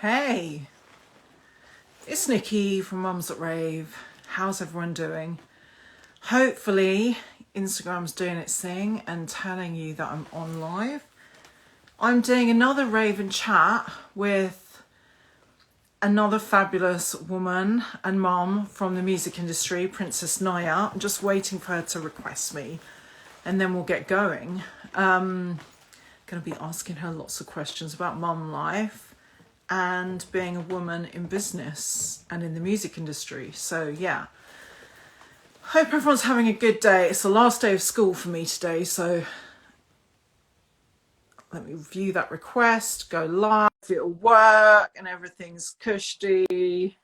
Hey, it's Nikki from Mums at Rave. How's everyone doing? Hopefully, Instagram's doing its thing and telling you that I'm on live. I'm doing another rave and chat with another fabulous woman and mum from the music industry, Princess Nyah. I'm just waiting for her to request me and then we'll get going. Going to be asking her lots of questions about mum life and being a woman in business and in the music industry. So yeah, hope everyone's having a good day. It's the last day of school for me today, so let me view that request, go live, it'll work and everything's cushy.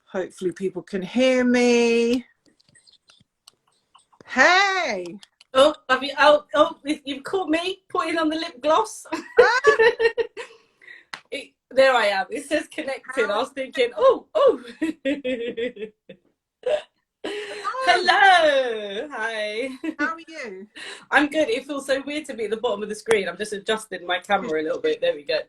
Hopefully people can hear me. Hey! Oh, have you? You've caught me putting on the lip gloss. There I am. It says connected. I was thinking, oh. Hello. Hi. How are you? I'm good. It feels so weird to be at the bottom of the screen. I'm just adjusting my camera a little bit. There we go.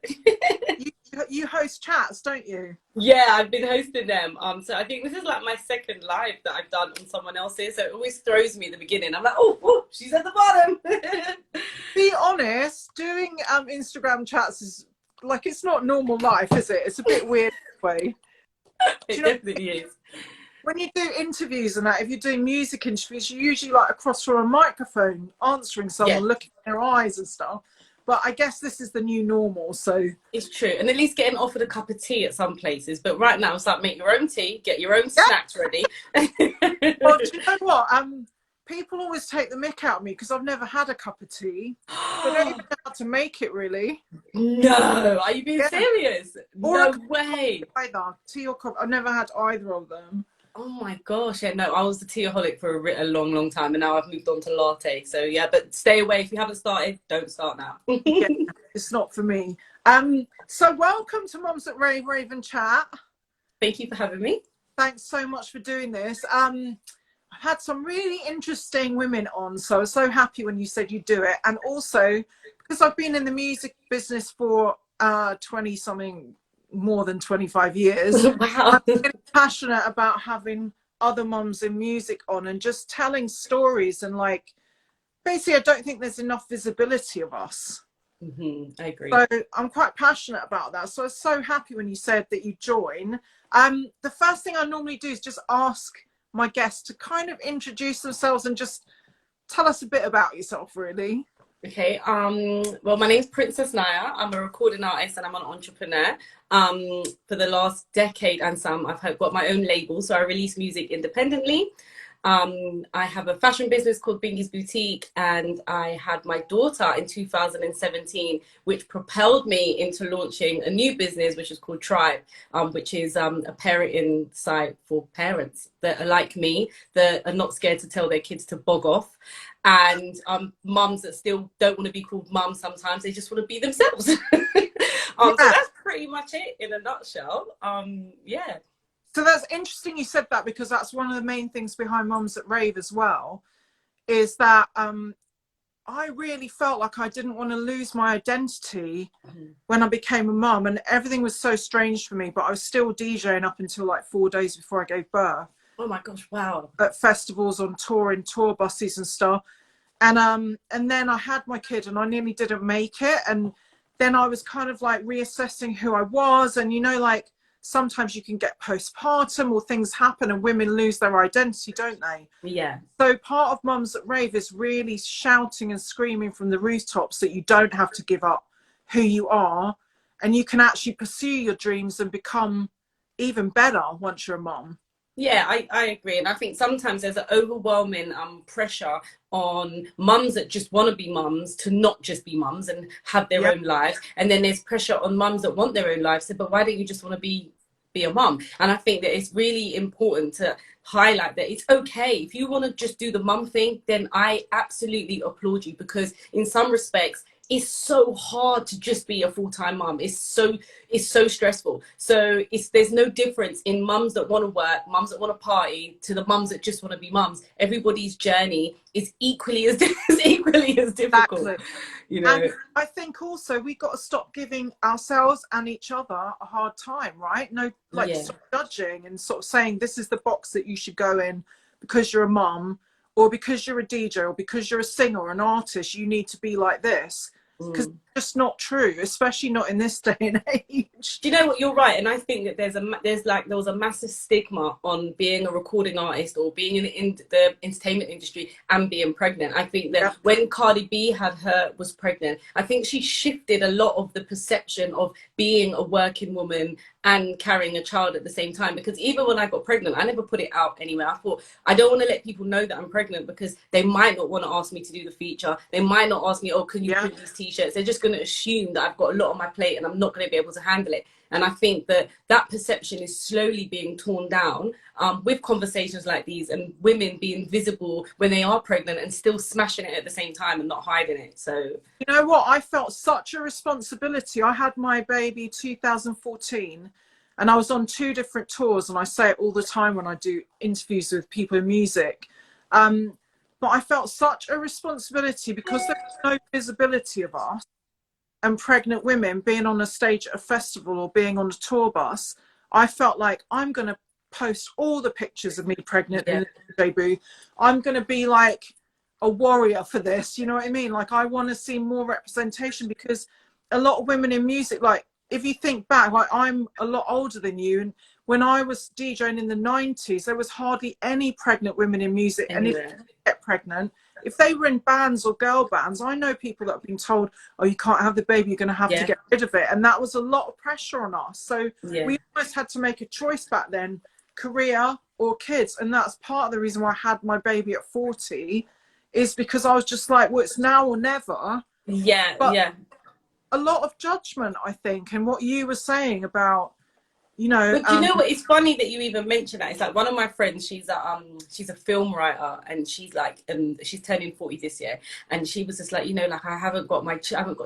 You host chats, don't you? Yeah, I've been hosting them. So I think this is like my second live that I've done on someone else's. So it always throws me at the beginning. I'm like, oh, she's at the bottom. Be honest, doing Instagram chats is like, it's not normal life, is it? It's a bit weird way. It definitely is. When you do interviews and that, if you're doing music interviews, you're usually like across from a microphone, answering someone, looking in their eyes and stuff. But I guess this is the new normal, so. It's true. And at least getting offered a cup of tea at some places. But right now, it's like, make your own tea, get your own snacks ready. Well, do you know what? People always take the mick out of me because I've never had a cup of tea. But I don't even know how to make it, really. No, are you being serious? Or no way. Either tea or coffee. I've never had either of them. Oh my gosh, yeah, no, I was a teaholic for a long time, and now I've moved on to latte. So yeah, but stay away. If you haven't started, don't start now. Yeah, it's not for me. So welcome to Mums at Rave, Rave and Chat. Thank you for having me. Thanks so much for doing this. I've had some really interesting women on, so I was so happy when you said you'd do it. And also, because I've been in the music business for 20-something, more than 25 years, Wow. I'm really passionate about having other mums in music on and just telling stories. And like, basically, I don't think there's enough visibility of us. I agree. So I'm quite passionate about that. So I was so happy when you said that you join. The first thing I normally do is just ask my guests to kind of introduce themselves and just tell us a bit about yourself, really. Okay, well, my name's Princess Nyah. I'm a recording artist and I'm an entrepreneur. For the last decade and some, I've got my own label, so I release music independently. I have a fashion business called Bingy's Boutique, and I had my daughter in 2017, which propelled me into launching a new business, which is called Tribe, which is a parenting site for parents that are like me, that are not scared to tell their kids to bog off, and mums that still don't want to be called mum sometimes, they just want to be themselves. So that's pretty much it in a nutshell. Yeah. So that's interesting you said that, because that's one of the main things behind Mums at Rave as well, is that I really felt like I didn't want to lose my identity when I became a mum, and everything was so strange for me, but I was still DJing up until like 4 days before I gave birth. Oh my gosh, wow. At festivals, on tour, in tour buses and stuff. And then I had my kid and I nearly didn't make it. And then I was kind of like reassessing who I was. And, you know, like sometimes you can get postpartum or things happen and women lose their identity, don't they? Yeah. So part of Mums at Rave is really shouting and screaming from the rooftops that you don't have to give up who you are. And you can actually pursue your dreams and become even better once you're a mum. Yeah, I agree. And I think sometimes there's an overwhelming pressure on mums that just want to be mums to not just be mums and have their own lives. And then there's pressure on mums that want their own lives. So, but why don't you just want to be a mum? And I think that it's really important to highlight that it's okay. If you want to just do the mum thing, then I absolutely applaud you, because in some respects, it's so hard to just be a full-time mum. It's so stressful. So there's no difference in mums that want to work, mums that want to party, to the mums that just want to be mums. Everybody's journey is equally as equally as difficult. Exactly. You know. And I think also we've got to stop giving ourselves and each other a hard time, right? No, like stop judging and sort of saying this is the box that you should go in because you're a mum, or because you're a DJ, or because you're a singer or an artist, you need to be like this. Because it's just not true, especially not in this day and age. Do you know what? You're right, and I think that there was a massive stigma on being a recording artist or being in the entertainment industry and being pregnant. I think that when Cardi B was pregnant, I think she shifted a lot of the perception of being a working woman and carrying a child at the same time. Because even when I got pregnant, I never put it out anywhere. I thought, I don't want to let people know that I'm pregnant because they might not want to ask me to do the feature. They might not ask me, oh, can you print these t-shirts? They're just going to assume that I've got a lot on my plate and I'm not going to be able to handle it. And I think that perception is slowly being torn down with conversations like these, and women being visible when they are pregnant and still smashing it at the same time and not hiding it. So, you know what? I felt such a responsibility. I had my baby 2014 and I was on 2 different tours, and I say it all the time when I do interviews with people in music. But I felt such a responsibility because there was no visibility of us. And pregnant women being on a stage at a festival or being on a tour bus, I felt like I'm going to post all the pictures of me pregnant in the DJ booth. I'm going to be like a warrior for this, you know what I mean? Like, I want to see more representation, because a lot of women in music, like, if you think back, like, I'm a lot older than you, and when I was DJing in the 90s, there was hardly any pregnant women in music. Anywhere. And if they get pregnant, if they were in bands or girl bands, I know people that have been told, oh, you can't have the baby, you're going to have to get rid of it. And that was a lot of pressure on us. So we almost had to make a choice back then, career or kids. And that's part of the reason why I had my baby at 40, is because I was just like, well, it's now or never. But a lot of judgment, I think, and what you were saying about, you know. But you know what? It's funny that you even mentioned that. It's like one of my friends. She's a film writer, and she's like, she's turning 40 this year, and she was just like, you know, like, I haven't got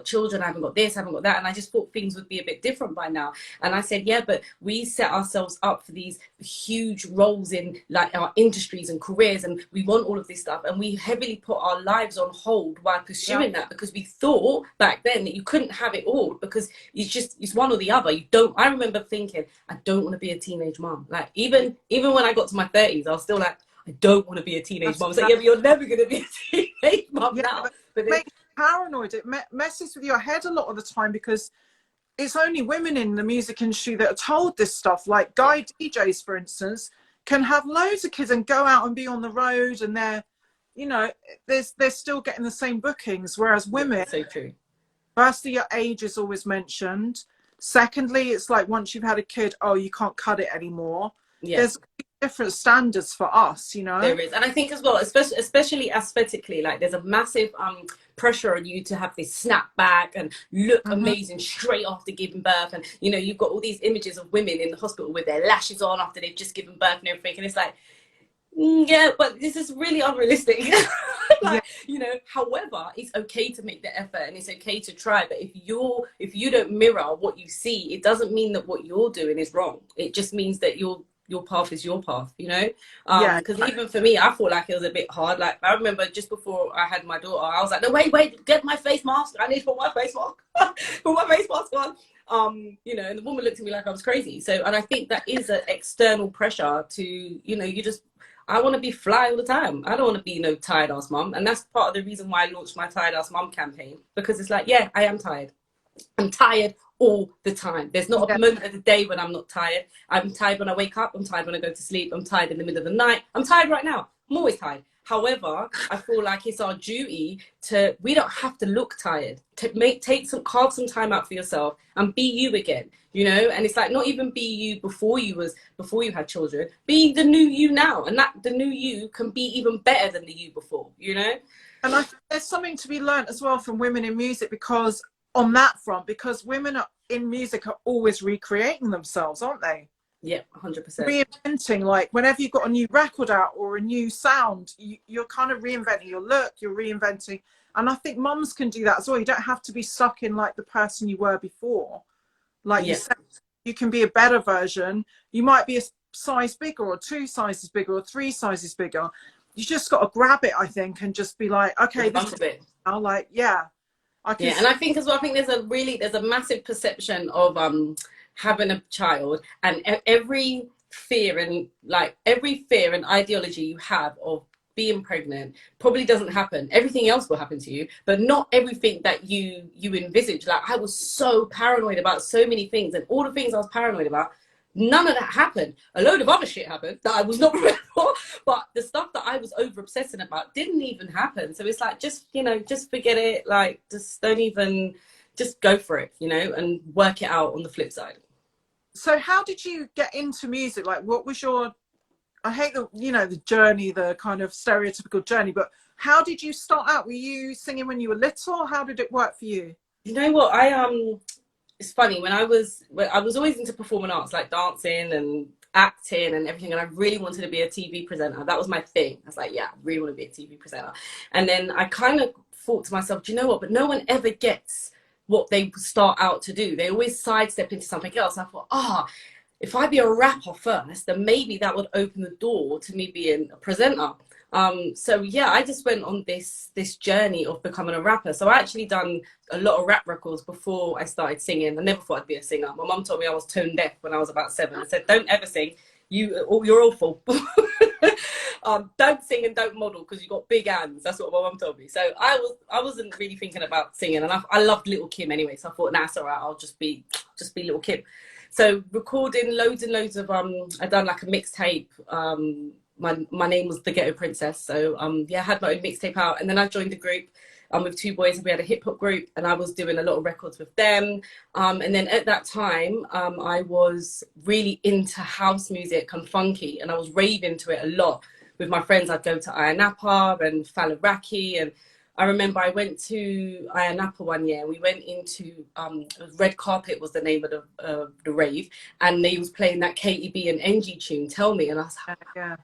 children, I haven't got this, I haven't got that, and I just thought things would be a bit different by now. And I said, yeah, but we set ourselves up for these huge roles in like our industries and careers, and we want all of this stuff, and we heavily put our lives on hold while pursuing that, because we thought back then that you couldn't have it all, because it's one or the other. You don't. I remember thinking, I don't want to be a teenage mom. Like, even when I got to my 30s, I was still like, I don't want to be a teenage mom. So yeah, but you're never going to be a teenage mom now. But it makes you paranoid. It messes with your head a lot of the time, because it's only women in the music industry that are told this stuff. Like guy DJs, for instance, can have loads of kids and go out and be on the road, and they're, you know, they're still getting the same bookings, whereas women, so true. Firstly, your age is always mentioned. Secondly, it's like once you've had a kid, oh, you can't cut it anymore. There's different standards for us, you know. There is. And I think as well, especially aesthetically, like there's a massive pressure on you to have this snapback and look amazing straight after giving birth. And, you know, you've got all these images of women in the hospital with their lashes on after they've just given birth and everything. And it's like, yeah, but this is really unrealistic. You know, however, it's okay to make the effort and it's okay to try. But if you don't mirror what you see, it doesn't mean that what you're doing is wrong. It just means that your path is your path, you know. Because even for me, I felt like it was a bit hard. Like, I remember just before I had my daughter, I was like, no, wait, get my face mask. I need to put my face mask. Put my face mask on. You know, and the woman looked at me like I was crazy. So, and I think that is an external pressure to, you know, I want to be fly all the time. I don't want to be no tired ass mum. And that's part of the reason why I launched my tired ass mum campaign, because it's like, yeah, I am tired. I'm tired all the time. There's not a moment of the day when I'm not tired. I'm tired when I wake up. I'm tired when I go to sleep. I'm tired in the middle of the night. I'm tired right now. I'm always tired. However, I feel like it's our duty we don't have to look tired. Carve some time out for yourself and be you again, you know? And it's like, not even be you before you had children, be the new you now. And that the new you can be even better than the you before, you know? And I think there's something to be learned as well from women in music, because women in music are always recreating themselves, aren't they? Yeah, 100%. Reinventing, like whenever you've got a new record out or a new sound, you're kind of reinventing your look, you're reinventing. And I think mums can do that as well. You don't have to be stuck in like the person you were before. Like you Yeah. said, you can be a better version. You might be a size bigger or 2 sizes bigger or 3 sizes bigger. You just got to grab it, I think, and just be like, okay, this is now, like, yeah, I can. Yeah, and I think as well, I think there's a massive perception of having a child, and every fear and ideology you have of being pregnant probably doesn't happen. Everything else will happen to you, but not everything that you envisage. Like, I was so paranoid about so many things, and all the things I was paranoid about, none of that happened. A load of other shit happened that I was not prepared for, but the stuff that I was over obsessing about didn't even happen. So it's like, just, you know, just forget it. Like, just don't even, just go for it, you know, and work it out on the flip side. So how did you get into music? Like, what was your, I hate the, you know, the journey, the kind of stereotypical journey, but how did you start out? Were you singing when you were little? How did it work for you? You know what, it's funny, when I was always into performing arts, like dancing and acting and everything, and I really wanted to be a TV presenter. That was my thing. I was like, yeah, I really want to be a TV presenter. And then I kind of thought to myself, do you know what, but no one ever gets what they start out to do. They always sidestep into something else. I thought, if I be a rapper first, then maybe that would open the door to me being a presenter. So yeah, I just went on this journey of becoming a rapper. So I actually done a lot of rap records before I started singing. I never thought I'd be a singer. My mum told me I was tone deaf when I was about 7. I said, don't ever sing. You're awful. Don't sing and don't model because you got big hands. That's what my mum told me. So I wasn't really thinking about singing, and I loved Little Kim anyway. So I thought, nah, it's all right. I'll just be Little Kim. So recording loads and loads of I done like a mixtape. My name was The Ghetto Princess. So yeah, I had my own mixtape out, and then I joined a group with 2 boys, and we had a hip hop group, and I was doing a lot of records with them. And then at that time, I was really into house music and funky, and I was raving to it a lot with my friends. I'd go to Ayia Napa and Faliraki, and I remember I went to Ayia Napa one year, and we went into Red Carpet was the name of the rave, and they was playing that KEB and NG tune, Tell Me, and I was like, yeah,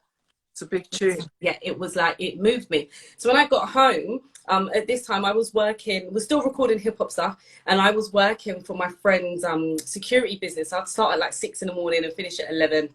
it's a big tune. Yeah, it was like, it moved me. So when I got home, at this time I was still recording hip hop stuff, and I was working for my friend's security business. I'd start at like 6 in the morning and finish at 11.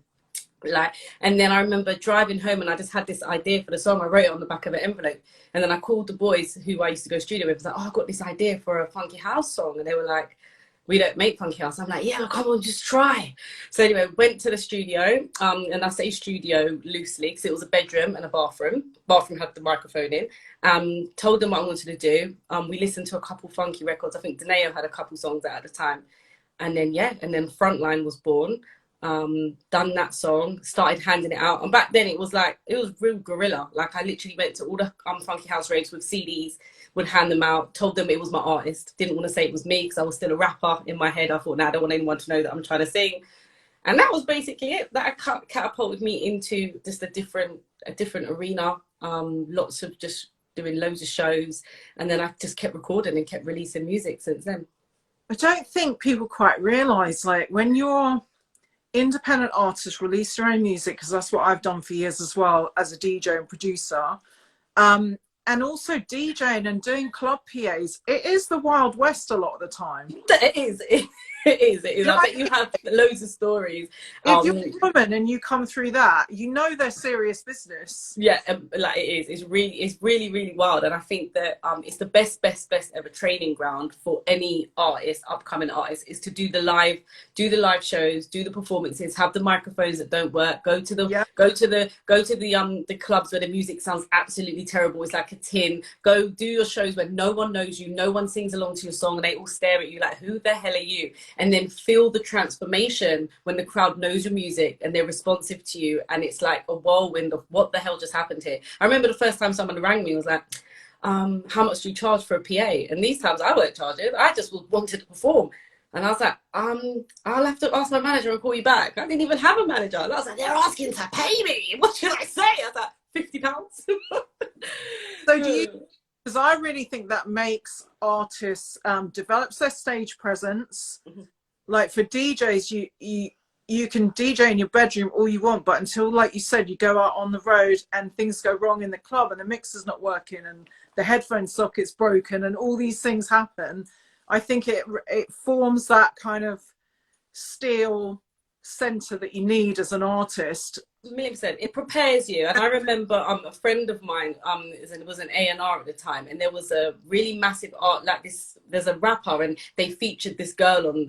And then I remember driving home, and I just had this idea for the song. I wrote it on the back of an envelope, and then I called the boys who I used to go studio with. I was like, I've got this idea for a funky house song, and they were like, we don't make funky house. I'm like, yeah, come on, just try. So anyway, went to the studio, and I say studio loosely because it was a bedroom and a bathroom. Bathroom had the microphone in. Told them what I wanted to do. We listened to a couple funky records. I think Nyah had a couple songs out at the time, and then Frontline was born. Done that song, started handing it out, and back then it was real guerrilla. Like, I literally went to all the funky house raves with CDs, would hand them out, told them it was my artist, didn't want to say it was me because I was still a rapper in my head. I thought, I don't want anyone to know that I'm trying to sing. And that was basically it. That catapulted me into just a different arena. Lots of just doing loads of shows, and then I just kept recording and kept releasing music since then. I don't think people quite realise, like, when you're independent artists release your own music, because that's what I've done for years as well as a DJ and producer, and also DJing and doing club PAs, it is the Wild West a lot of the time. It is. It is. I bet you have loads of stories. If you're a woman and you come through that, you know they're serious business. Yeah, like, it is. It's really, really wild. And I think that it's the best ever training ground for any artist, upcoming artist, is to do the live shows, do the performances, have the microphones that don't work, go to the clubs where the music sounds absolutely terrible. It's like a tin. Go do your shows where no one knows you, no one sings along to your song, and they all stare at you like, who the hell are you? And then feel the transformation when the crowd knows your music and they're responsive to you, and it's like a whirlwind of what the hell just happened here. I remember the first time someone rang me and was like, how much do you charge for a PA? And these times I weren't charging, I just wanted to perform. And I was like, I'll have to ask my manager and call you back. I didn't even have a manager. And I was like, they're asking to pay me. What should I say? I was like, £50. So do you, because I really think that makes artists develops their stage presence. Mm-hmm. Like, for DJs, you you can DJ in your bedroom all you want, but until, like you said, you go out on the road and things go wrong in the club and the mixer's not working and the headphone socket's broken and all these things happen, I think it forms that kind of steel center that you need as an artist. 1,000,000%. It prepares you. And I remember a friend of mine was an A&R at the time, and there was a really massive art like this. There's a rapper, and they featured this girl on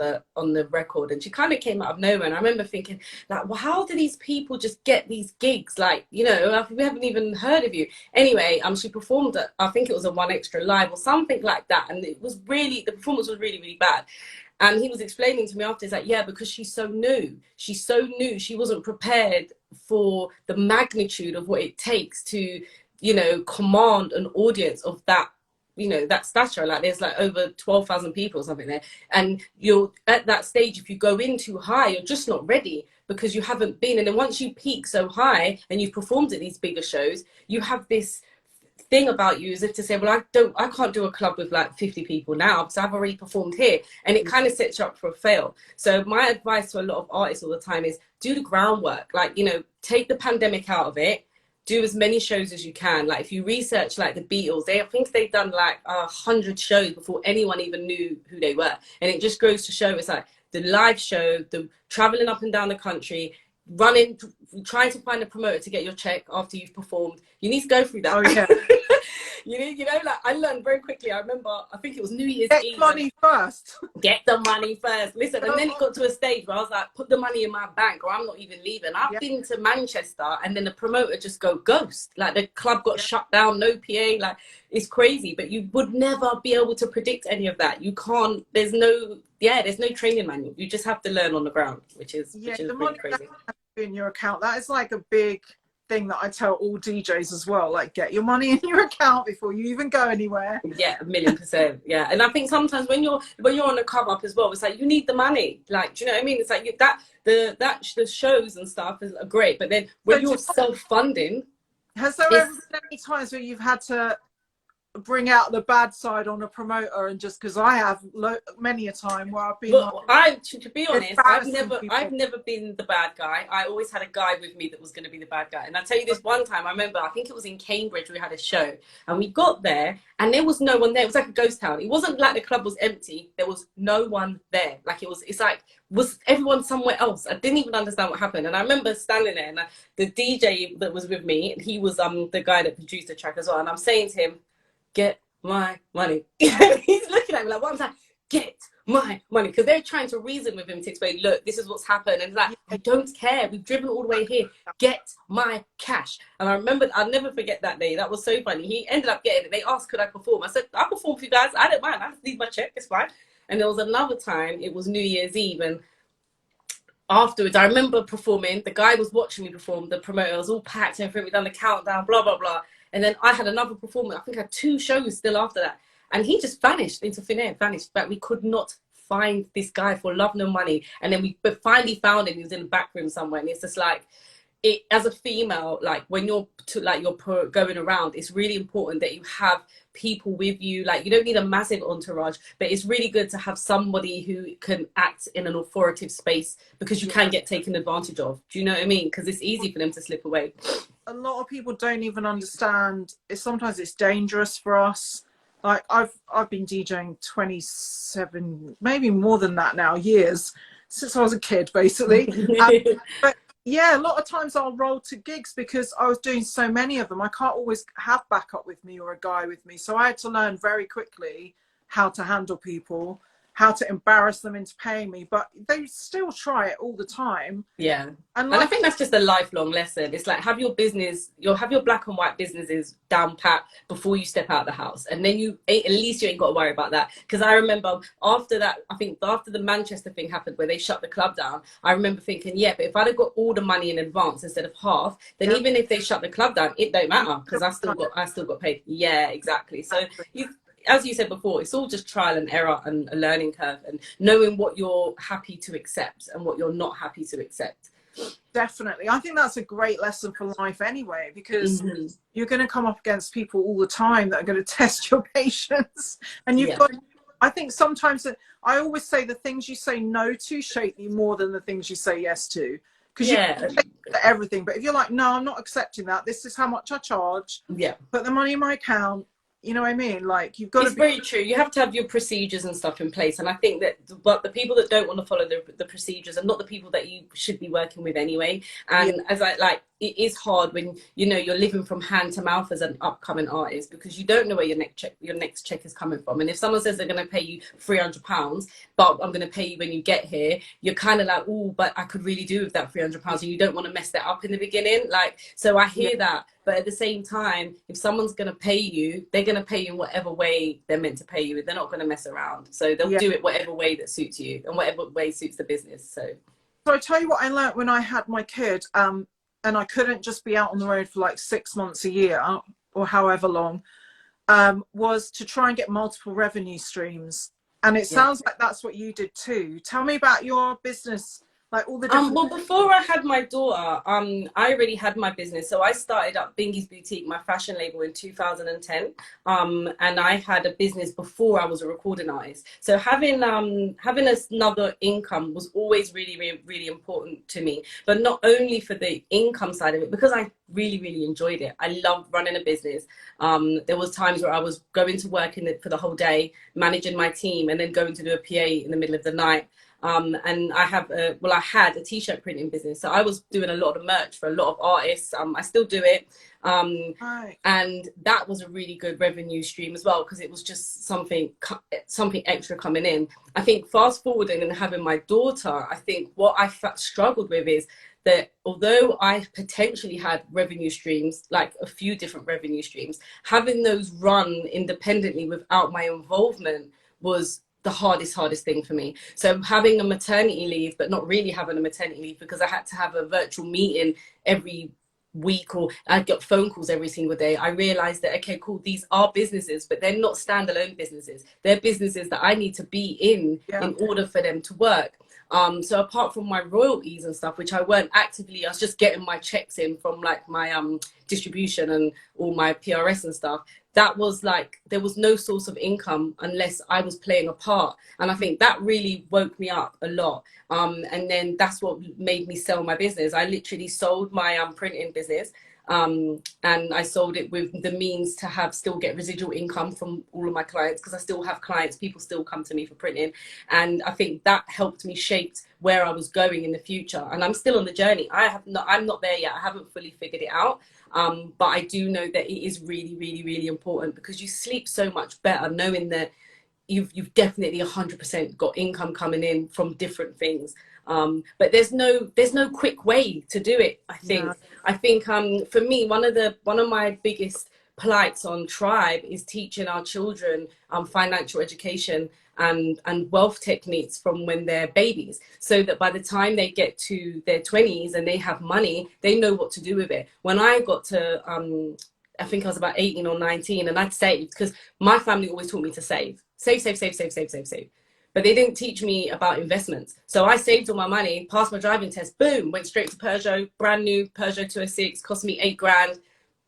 the record, and she kind of came out of nowhere. And I remember thinking, like, well, how do these people just get these gigs? Like, you know, we haven't even heard of you. Anyway, she performed at, I think it was a One Extra Live or something like that, and the performance was really, really bad. And he was explaining to me after, he's like, yeah, because she's so new. She's so new. She wasn't prepared for the magnitude of what it takes to, you know, command an audience of that, you know, that stature. Like there's like over 12,000 people or something there. And you're at that stage, if you go in too high, you're just not ready because you haven't been. And then once you peak so high and you've performed at these bigger shows, you have this thing about you as if to say, well, I can't do a club with like 50 people now because I've already performed here, and it kind of sets you up for a fail. So my advice to a lot of artists all the time is do the groundwork. Like, you know, take the pandemic out of it, do as many shows as you can. Like if you research like the Beatles, I think they've done like 100 shows before anyone even knew who they were, and it just goes to show it's like the live show, the traveling up and down the country, running, trying to find a promoter to get your check after you've performed. You need to go through that. Oh yeah. You know, like I learned very quickly. I remember, I think it was New Year's Eve. Get money first. Get the money first. Listen, and then it got to a stage where I was like, put the money in my bank or I'm not even leaving. I've been to Manchester and then the promoter just go ghost. Like the club got shut down, no PA. Like it's crazy, but you would never be able to predict any of that. You can't, there's no training manual. You just have to learn on the ground, which is really crazy. In your account, that is like a big thing that I tell all DJs as well, like get your money in your account before you even go anywhere. Yeah, 1,000,000%. Yeah, and I think sometimes when you're on a come up as well, it's like you need the money. Like, do you know what I mean? It's like the shows and stuff are great, but then when you're self-funding, has there ever been any times where you've had to bring out the bad side on a promoter, and just because I have many a time where I've been to be honest, I've never been the bad guy. I always had a guy with me that was going to be the bad guy. And I'll tell you this one time, I remember, I think it was in Cambridge, we had a show and we got there and there was no one there. It was like a ghost town. It wasn't like the club was empty. There was no one there. Like was everyone somewhere else? I didn't even understand what happened. And I remember standing there and the DJ that was with me, he was the guy that produced the track as well. And I'm saying to him, get my money. He's looking at me like, what? I'm like, get my money. Because they're trying to reason with him to explain, look, this is what's happened. And he's like, I don't care. We've driven all the way here. Get my cash. And I remember, I'll never forget that day. That was so funny. He ended up getting it. They asked, could I perform? I said, I'll perform for you guys. I don't mind. I just need my check. It's fine. And there was another time, it was New Year's Eve. And afterwards, I remember performing. The guy was watching me perform. The promoter was all packed and everything. We'd done the countdown, blah, blah, blah. And then I had another performance. I think I had 2 shows still after that. And he just vanished into thin air, vanished. But we could not find this guy for love nor money. And then we finally found him. He was in the back room somewhere. And it's just like, as a female, like when you're going around, it's really important that you have people with you. Like you don't need a massive entourage, but it's really good to have somebody who can act in an authoritative space, because you can get taken advantage of. Do you know what I mean? Because it's easy for them to slip away. A lot of people don't even understand. Sometimes it's dangerous for us. Like I've been DJing 27, maybe more than that now, years, since I was a kid, basically. But yeah, a lot of times I'll roll to gigs because I was doing so many of them. I can't always have backup with me or a guy with me. So I had to learn very quickly how to handle people, how to embarrass them into paying me, but they still try it all the time. Yeah. And I think that's just a lifelong lesson. It's like, have your black and white businesses down pat before you step out of the house. And then at least you ain't got to worry about that. Because I remember after that, I think after the Manchester thing happened where they shut the club down, I remember thinking, yeah, but if I'd have got all the money in advance instead of half, then even if they shut the club down, it don't matter because I still got paid. Yeah, exactly. So as you said before, it's all just trial and error and a learning curve and knowing what you're happy to accept and what you're not happy to accept. Definitely. I think that's a great lesson for life anyway, because you're going to come up against people all the time that are going to test your patience, and you've got to I think sometimes I always say the things you say no to shape you more than the things you say yes to. Because you Yeah. can say yes to everything, but if you're like, no, I'm not accepting that. This is how much I charge. Yeah. Put the money in my account. You know what I mean? Like, you've got to It's be. very true. You have to have your procedures and stuff in place. And I think that, but the people that don't want to follow the procedures are not the people that you should be working with anyway. Yeah, And as I like, it is hard when, you know, you're living from hand to mouth as an upcoming artist, because you don't know where your next check is coming from. And if someone says they're going to pay you £300, but I'm going to pay you when you get here, you're kind of like, oh, but I could really do with that £300, and you don't want to mess that up in the beginning. Like, so I hear that. But at the same time, if someone's going to pay you, they're going to pay you in whatever way they're meant to pay you. They're not going to mess around. So they'll do it whatever way that suits you and whatever way suits the business. So I tell you what I learned when I had my kid, and I couldn't just be out on the road for like 6 months a year or however long, was to try and get multiple revenue streams. And it sounds like that's what you did too. Tell me about your business, like all the different. well, before I had my daughter, I already had my business. So I started up Bingy's Boutique, my fashion label, in 2010. And I had a business before I was a recording artist. So having another income was always really, really, really important to me. But not only for the income side of it, because I really, really enjoyed it. I loved running a business. There was times where I was going to work for the whole day, managing my team, and then going to do a PA in the middle of the night. And I had a t-shirt printing business. So I was doing a lot of merch for a lot of artists. I still do it. And that was a really good revenue stream as well, because it was just something extra coming in. I think fast forwarding and having my daughter, I think what I struggled with is that although I potentially had revenue streams, like a few different revenue streams, having those run independently without my involvement was the hardest thing for me. So having a maternity leave, but not really having a maternity leave, because I had to have a virtual meeting every week, or I got phone calls every single day. I realized that, okay, cool, these are businesses, but they're not standalone businesses. They're businesses that I need to be in order for them to work. So apart from my royalties and stuff, which I weren't actively, I was just getting my checks in from like my distribution and all my PRS and stuff. That was like, there was no source of income unless I was playing a part. And I think that really woke me up a lot. And then that's what made me sell my business. I literally sold my printing business. And I sold it with the means to still get residual income from all of my clients, because I still have clients, people still come to me for printing. And I think that helped me shape where I was going in the future. And I'm still on the journey. I'm not there yet. I haven't fully figured it out. But I do know that it is really, really, really important, because you sleep so much better knowing that you've definitely 100% got income coming in from different things. But there's no quick way to do it. I think for me, one of my biggest plights on Tribe is teaching our children financial education and wealth techniques from when they're babies, so that by the time they get to their 20s and they have money, they know what to do with it. When I got to I think I was about 18 or 19, and I'd saved, because my family always taught me to save. But they didn't teach me about investments. So I saved all my money, passed my driving test, boom, went straight to Peugeot, brand new Peugeot 206, cost me £8,000,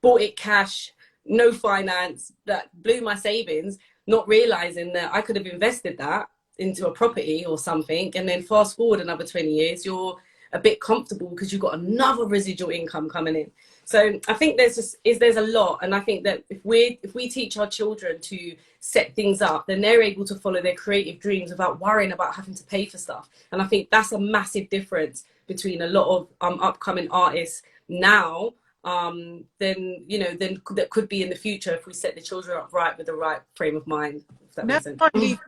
bought it cash, no finance, that blew my savings, not realizing that I could have invested that into a property or something. And then fast forward another 20 years, you're a bit comfortable because you've got another residual income coming in. So I think there's a lot. And I think that if we teach our children to set things up, then they're able to follow their creative dreams without worrying about having to pay for stuff. And I think that's a massive difference between a lot of upcoming artists now than that could be in the future if we set the children up right with the right frame of mind. If that makes sense. Only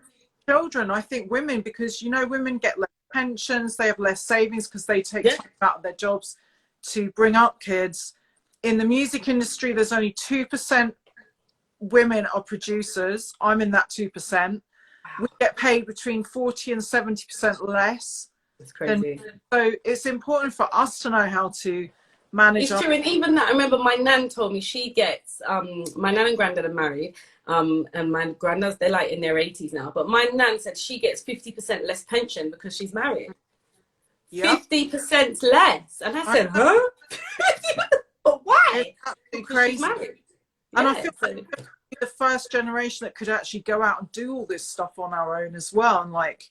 children, I think women, because women get less pensions, they have less savings because they take time out of their jobs to bring up kids. In the music industry, there's only 2% women are producers. I'm in that 2%. We get paid between 40 and 70% less. It's crazy. So it's important for us to know how to manage. It's true, and even that, I remember my nan told me she gets, my nan and granddad are married, and my granddads, they're like in their 80s now, but my nan said she gets 50% less pension because she's married. 50% less. And I said, huh? But why? It's crazy. She's married. And I feel like the first generation that could actually go out and do all this stuff on our own as well. And like,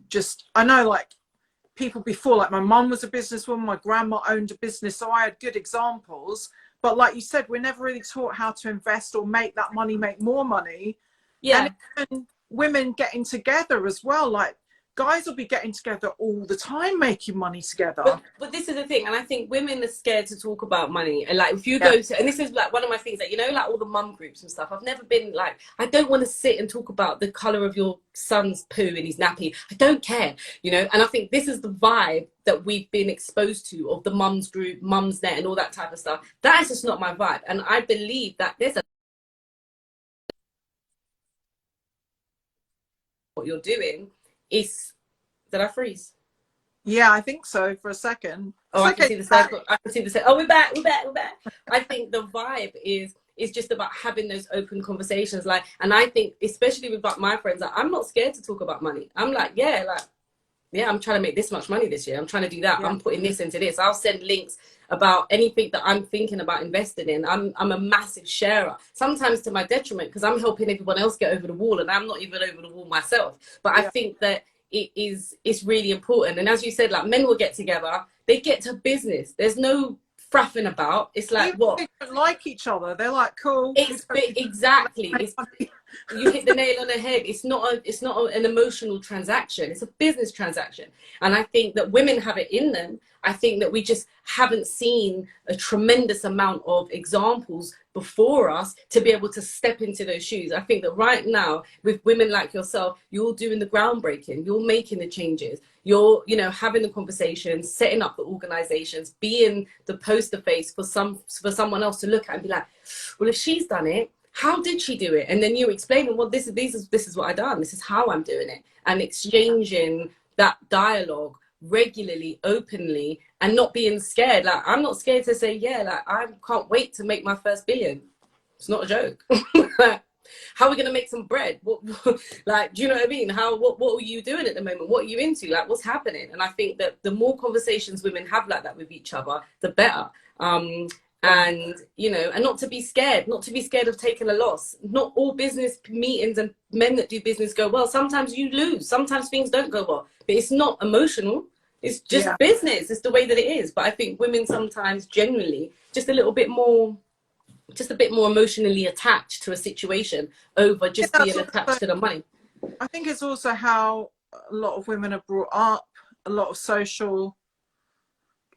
just, I know like people before, like my mum was a businesswoman, my grandma owned a business, so I had good examples. But like you said, we're never really taught how to invest or make that money make more money. Yeah. And even women getting together as well, like guys will be getting together all the time making money together. But this is the thing, and I think women are scared to talk about money. And like if you go to, and this is like one of my things that, you know, like all the mum groups and stuff, I've never been like, I don't want to sit and talk about the colour of your son's poo in his nappy. I don't care, you know. And I think this is the vibe that we've been exposed to of the mums group, mums net and all that type of stuff. That is just not my vibe. And I believe that there's a what you're doing is, did I freeze? Yeah, I think so for a second. Oh, I can see the circle. I can see the circle. Oh, we're back. I think the vibe is just about having those open conversations. Like, and I think, especially with like my friends, like, I'm not scared to talk about money. I'm like, yeah, I'm trying to make this much money this year. I'm trying to do that. Yeah. I'm putting this into this. I'll send links about anything that I'm thinking about investing in. I'm a massive sharer, sometimes to my detriment, because I'm helping everyone else get over the wall and I'm not even over the wall myself. But I think that it's really important. And as you said, like men will get together, they get to business. There's no fraffing about. It's like, what? They don't like each other. They're like, cool. Exactly. You hit the nail on the head. It's not an emotional transaction. It's a business transaction. And I think that women have it in them. I think that we just haven't seen a tremendous amount of examples before us to be able to step into those shoes. I think that right now, with women like yourself, you're doing the groundbreaking, you're making the changes, you're, you know, having the conversations, setting up the organizations, being the poster face for someone else to look at and be like, well, if she's done it, how did she do it? And then you explaining, well, this is what I done, this is how I'm doing it, and exchanging that dialogue regularly, openly, and not being scared. Like, I'm not scared to say, yeah, like, I can't wait to make my first billion. It's not a joke. How are we going to make some bread? What, like, do you know what I mean? What are you doing at the moment? What are you into? Like, what's happening? And I think that the more conversations women have like that with each other, the better. And, you know, and not to be scared of taking a loss. Not all business meetings and men that do business go well. Sometimes you lose. Sometimes things don't go well. But it's not emotional. It's just business. It's the way that it is. But I think women sometimes generally just a bit more emotionally attached to a situation over just being attached to the money. I think it's also how a lot of women are brought up, a lot of social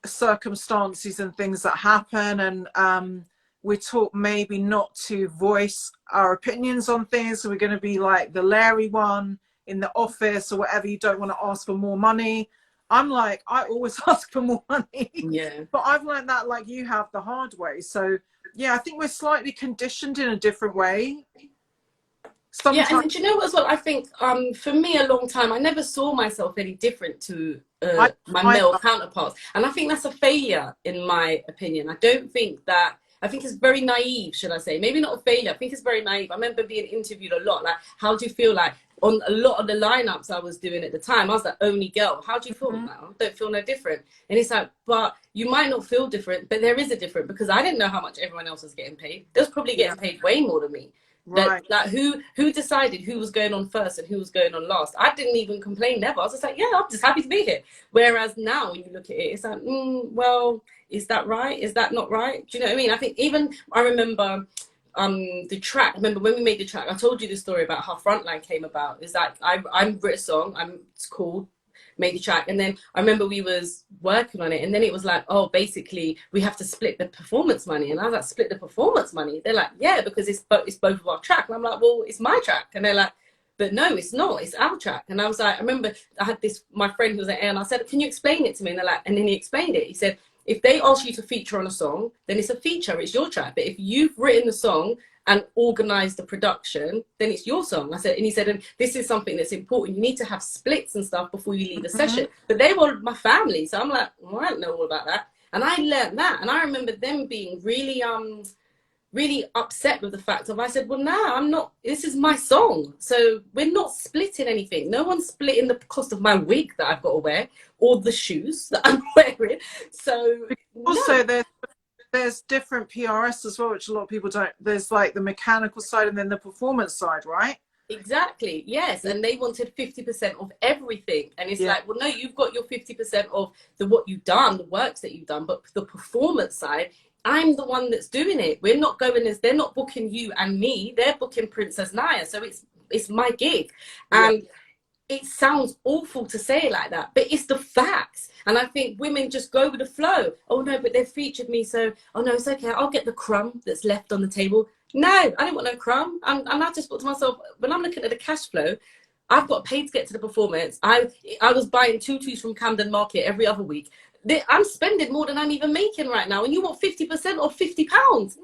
circumstances and things that happen, and we're taught maybe not to voice our opinions on things. So we're going to be like the Larry one in the office or whatever. You don't want to ask for more money. I'm like, I always ask for more money. Yeah. But I've learned that like you have the hard way. So yeah, I think we're slightly conditioned in a different way. Sometimes. Yeah, and do you know what as well? I think for me a long time, I never saw myself any different to my male counterparts. And I think that's a failure in my opinion. I think it's very naive, should I say. Maybe not a failure. I think it's very naive. I remember being interviewed a lot. Like, how do you feel like on a lot of the lineups I was doing at the time, I was the only girl. How do you feel now? I don't feel no different. And it's like, but you might not feel different, but there is a difference, because I didn't know how much everyone else was getting paid. They was probably getting paid way more than me. Right. Like who decided who was going on first and who was going on last? I didn't even complain, never. I was just like, yeah, I'm just happy to be here. Whereas now when you look at it, it's like, well, is that right? Is that not right? Do you know what I mean? I think I remember the track. I remember when we made the track, I told you the story about how Frontline came about. Is that I wrote a song, it's called, made the track, and then I remember we was working on it, and then it was like, oh, basically we have to split the performance money. And I was like, split the performance money? They're like, yeah, because it's both of our track. And I'm like, well, it's my track. And they're like, but no, it's not, it's our track. And I was like, I remember I had my friend who was at Air, and I said, can you explain it to me? And they're like, and then he explained it. He said, if they ask you to feature on a song, then it's a feature, it's your track. But if you've written the song and organized the production, then it's your song. I said, and he said, and this is something that's important. You need to have splits and stuff before you leave a session. But they were my family, so I'm like, well, I don't know all about that. And I learned that, and I remember them being really, really upset with the fact of, I said, well, no, I'm not. This is my song, so we're not splitting anything. No one's splitting the cost of my wig that I've got to wear or the shoes that I'm wearing. So also, there's different PRS as well, which a lot of people don't. There's like the mechanical side and then the performance side, right? Exactly, yes. And they wanted 50% of everything. And it's like, well, no, you've got your 50% of what you've done, the works that you've done, but the performance side, I'm the one that's doing it. We're not going as, they're not booking you and me, they're booking Princess Nyah. So it's my gig. And it sounds awful to say it like that, but it's the facts. And I think women just go with the flow. Oh no, but they've featured me, so oh no, it's okay. I'll get the crumb that's left on the table. No, I don't want no crumb. And I just thought to myself, when I'm looking at the cash flow, I've got paid to get to the performance. I was buying tutus from Camden Market every other week. I'm spending more than I'm even making right now, and you want 50% or £50?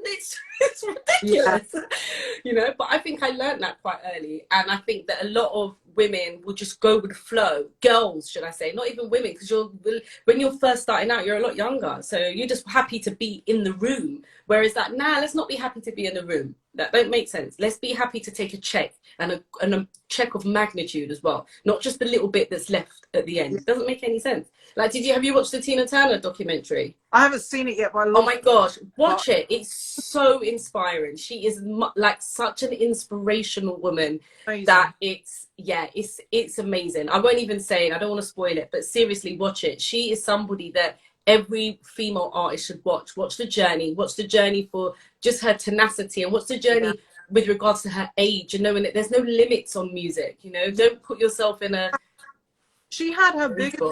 It's ridiculous, you know. But I think I learned that quite early, and I think that a lot of women will just go with the flow. Girls, should I say, not even women, because when you're first starting out, you're a lot younger, so you're just happy to be in the room. Whereas that, let's not be happy to be in the room. That don't make sense. Let's be happy to take a check, and a check of magnitude as well, not just the little bit that's left at the end. It doesn't make any sense. Like, have you watched the Tina Turner documentary? I haven't seen it yet, but I love Oh my gosh, watch it. It's so inspiring. She is like such an inspirational woman. Amazing. That it's amazing. I won't even say it. I don't want to spoil it, but seriously, watch it. She is somebody that every female artist should watch. Watch the journey. Watch the journey for just her tenacity, and watch the journey with regards to her age, and knowing that there's no limits on music. You know, don't put yourself in a. She had her biggest.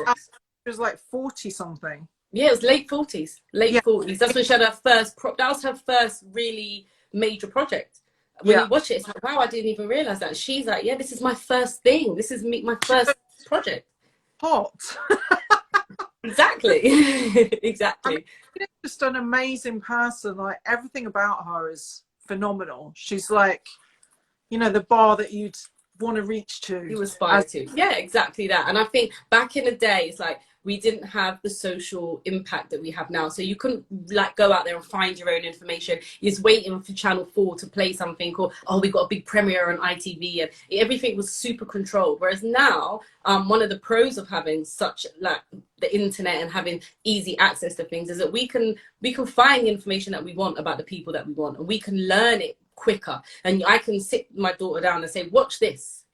She was like 40 something. Yeah, it was late 40s. Late 40s. That's when she had her first. That was her first really major project. When you watch it, it's like, wow, I didn't even realize that. She's like, yeah, this is my first thing. This is my first project. Hot. Exactly. Exactly. I mean, just an amazing person. Like, everything about her is phenomenal. She's like, you know, the bar that you'd want to reach to. You aspire to. Yeah, exactly that. And I think back in the day, it's like, we didn't have the social impact that we have now. So you couldn't like go out there and find your own information. You're just waiting for Channel 4 to play something, or, oh, we got a big premiere on ITV, and everything was super controlled. Whereas now, one of the pros of having such like the internet and having easy access to things is that we can find the information that we want about the people that we want, and we can learn it quicker. And I can sit my daughter down and say, watch this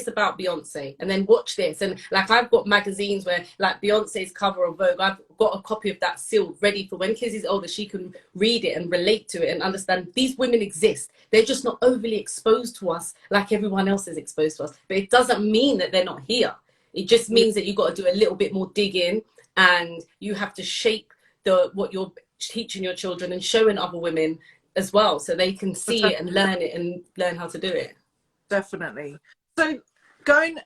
about Beyonce, and then watch this. And like, I've got magazines where like Beyonce's cover of Vogue, I've got a copy of that sealed, ready for when Kizzy's older, she can read it and relate to it and understand these women exist. They're just not overly exposed to us like everyone else is exposed to us. But it doesn't mean that they're not here. It just means that you've got to do a little bit more digging, and you have to shape what you're teaching your children and showing other women as well, so they can see it and learn how to do it. Definitely. So going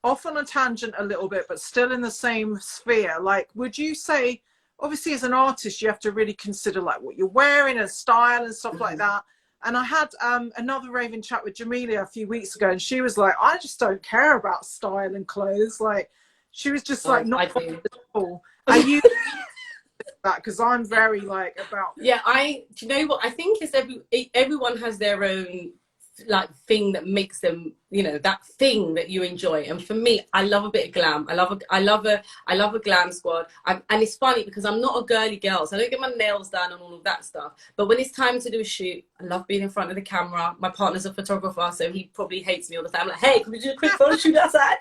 off on a tangent a little bit, but still in the same sphere, like, would you say, obviously as an artist, you have to really consider like what you're wearing and style and stuff like that. And I had another raving chat with Jamelia a few weeks ago, and she was like, I just don't care about style and clothes. Like, she was just like, not at all. Are you that? Because I'm very like about. Yeah, do you know what? I think it's everyone has their own like thing that makes them, you know, that thing that you enjoy. And for me, I love a bit of glam. I love a glam squad. And it's funny because I'm not a girly girl, so I don't get my nails done and all of that stuff. But when it's time to do a shoot, I love being in front of the camera. My partner's a photographer, so he probably hates me all the time. I'm like, hey, can we do a quick photo shoot outside?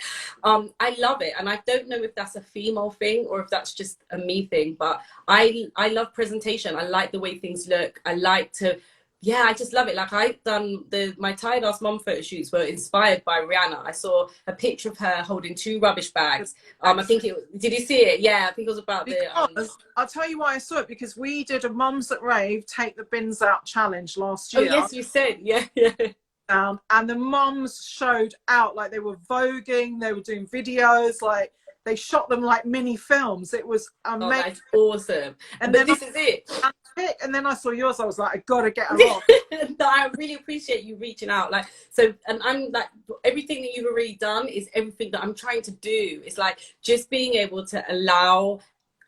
I love it. And I don't know if that's a female thing or if that's just a me thing, but I love presentation. I like the way things look. I like to, I just love it. Like, I've done my tired ass mum photo shoots were inspired by Rihanna. I saw a picture of her holding 2 rubbish bags. I think did you see it? Yeah, I think it was about I'll tell you why I saw it, because we did a Mums at Rave Take the Bins Out challenge last year. Oh yes, you said, yeah. And the mums showed out, like they were voguing, they were doing videos, like they shot them like mini films. It was amazing. Oh, that's awesome. And then this is it. And then I saw yours. I was like, I gotta get her on. No, I really appreciate you reaching out. Like, so, and I'm like, everything that you've already done is everything that I'm trying to do. It's like just being able to allow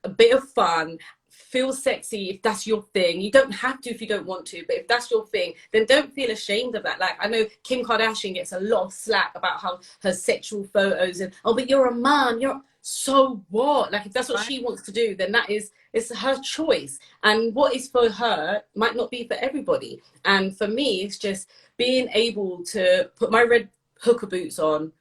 a bit of fun, feel sexy if that's your thing. You don't have to if you don't want to, but if that's your thing, then don't feel ashamed of that. Like, I know Kim Kardashian gets a lot of slack about how her sexual photos and, oh, but you're a mom, so what? Like, if that's what she wants to do, then it's her choice. And what is for her might not be for everybody. And for me, it's just being able to put my red hooker boots on.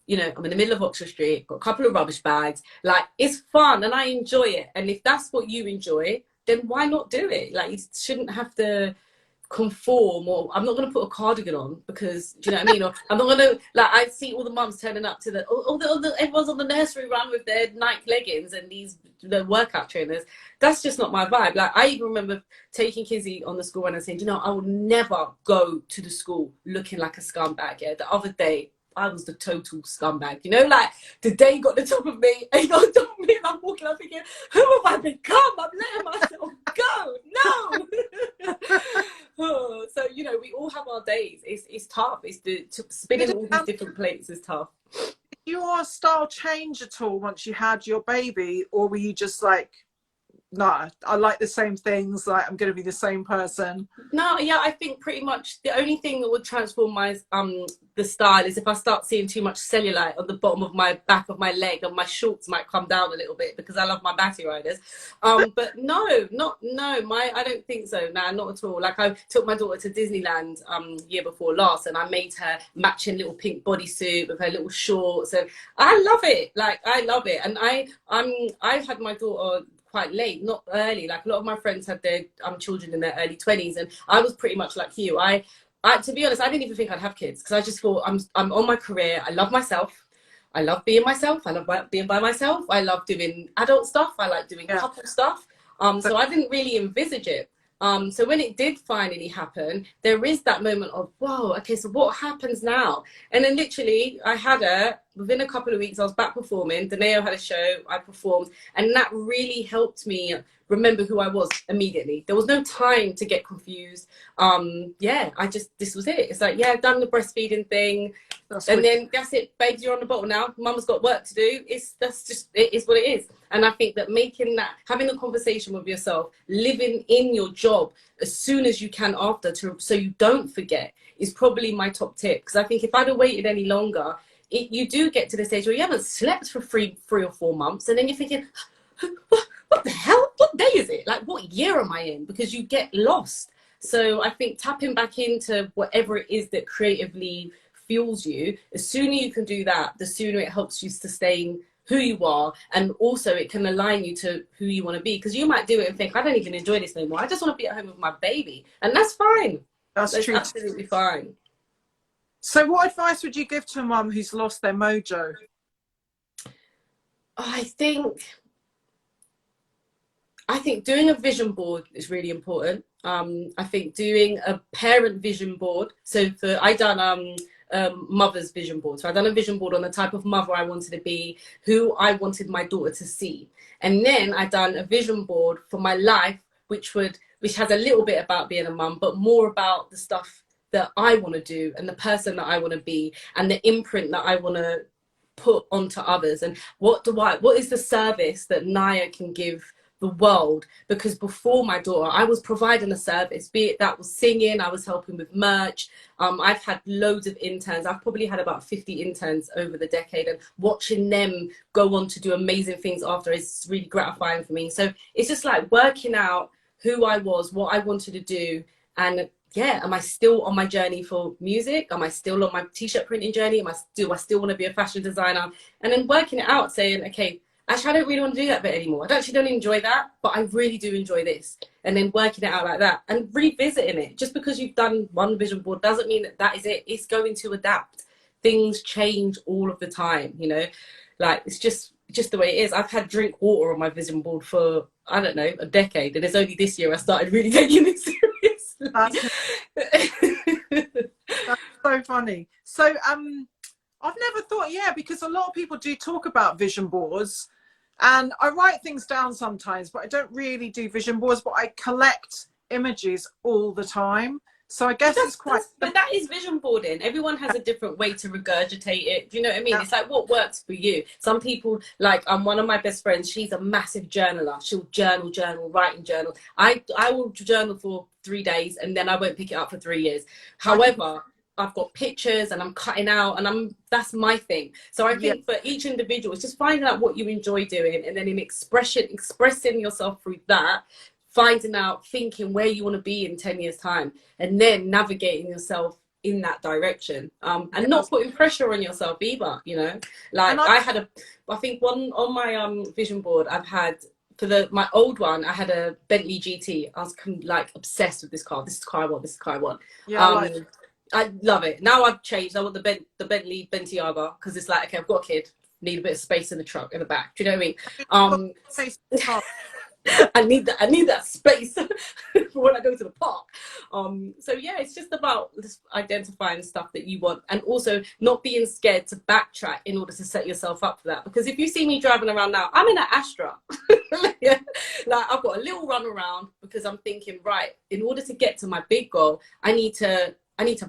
You know, I'm in the middle of Oxford Street, got a couple of rubbish bags. Like, it's fun and I enjoy it. And if that's what you enjoy, then why not do it? Like, you shouldn't have to conform, or I'm not going to put a cardigan on because, do you know what I mean? Or I'm not going to, like, I see all the mums turning up to everyone's on the nursery run with their Nike leggings and the workout trainers. That's just not my vibe. Like, I even remember taking Kizzy on the school run and saying, you know, I will never go to the school looking like a scumbag. Yeah, the other day, I was the total scumbag, you know, like the day got the top of me and got the top of me and I'm walking up thinking, who have I become? I'm letting myself go. No. Oh, so, you know, we all have our days. It's tough. Spinning all these different plates is tough. Did your style change at all once you had your baby, or were you just like, no, I like the same things, like I'm going to be the same person? No, yeah, I think pretty much the only thing that would transform my the style is if I start seeing too much cellulite on the bottom of my back of my leg, and my shorts might come down a little bit because I love my batty riders. But no, I don't think so. Nah, not at all. Like, I took my daughter to Disneyland year before last, and I made her matching little pink bodysuit with her little shorts, and I love it. Like, I love it. And I had my daughter quite late, not early. Like, a lot of my friends had their children in their early 20s, and I was pretty much like you. I to be honest, I didn't even think I'd have kids because I just thought I'm on my career. I love myself. I love being myself. I love being by myself. I love doing adult stuff. I like doing couple stuff. So I didn't really envisage it. So when it did finally happen, there is that moment of, whoa, okay, so what happens now? And then literally I had her, within a couple of weeks, I was back performing. Nyah had a show, I performed, and that really helped me remember who I was immediately. There was no time to get confused. This was it. It's like, yeah, I've done the breastfeeding thing. Then that's it, babes, you're on the bottle now. Mama's got work to do. It is what it is. And I think that having a conversation with yourself, living in your job as soon as you can after, so you don't forget, is probably my top tip. Because I think if I'd have waited any longer, you do get to the stage where you haven't slept for three or 4 months, and then you're thinking, what the hell? What day is it? Like, what year am I in? Because you get lost. So I think tapping back into whatever it is that creatively fuels you, as sooner you can do that, the sooner it helps you sustain who you are, and also it can align you to who you want to be. Because you might do it and think, I don't even enjoy this anymore. I just want to be at home with my baby, and that's fine. That's true. Absolutely fine. So what advice would you give to a mum who's lost their mojo? I think doing a vision board is really important. I think doing a parent vision board. So I done mother's vision board. So I done a vision board on the type of mother I wanted to be, who I wanted my daughter to see. And then I done a vision board for my life, which has a little bit about being a mum, but more about the stuff that I want to do and the person that I want to be and the imprint that I want to put onto others. And what is the service that Nyah can give the world? Because before my daughter, I was providing a service, be it that was singing, I was helping with merch. I've had loads of interns. I've probably had about 50 interns over the decade, and watching them go on to do amazing things after is really gratifying for me. So it's just like working out who I was, what I wanted to do, and am I still on my journey for music? Am I still on my t-shirt printing journey? Do I still want to be a fashion designer? And then working it out, saying, okay, actually, I don't really want to do that bit anymore. I don't enjoy that, but I really do enjoy this. And then working it out like that and revisiting it. Just because you've done one vision board doesn't mean that is it. It's going to adapt. Things change all of the time, you know? Like, it's just the way it is. I've had drink water on my vision board for, I don't know, a decade. And it's only this year I started really taking it seriously. That's so funny. So I've never thought, because a lot of people do talk about vision boards, and I write things down sometimes, but I don't really do vision boards, but I collect images all the time. So I guess it's quite. But that is vision boarding. Everyone has a different way to regurgitate it. Do you know what I mean? Yeah. It's like what works for you. Some people, like one of my best friends, she's a massive journaler. She'll journal, writing journal. I will journal for 3 days and then I won't pick it up for 3 years. However, I've got pictures and I'm cutting out and that's my thing. So I think for each individual, it's just finding out what you enjoy doing and then in expressing yourself through that, finding out, thinking where you want to be in 10 years time and then navigating yourself in that direction, and not putting pressure on yourself either, you know. Like I think one on my vision board I've had for my old one, I had a Bentley GT. I was like obsessed with this car. This is the car I want. This is the car I want. I love it. Now I've changed. I want the Bentley Bentiaga because it's like, okay, I've got a kid, need a bit of space in the truck, in the back. Do you know what I mean? I need that space for when I go to the park. So yeah, it's just about just identifying stuff that you want and also not being scared to backtrack in order to set yourself up for that. Because if you see me driving around now, I'm in an Astra. Yeah. Like I've got a little run around because I'm thinking, right, in order to get to my big goal, I need to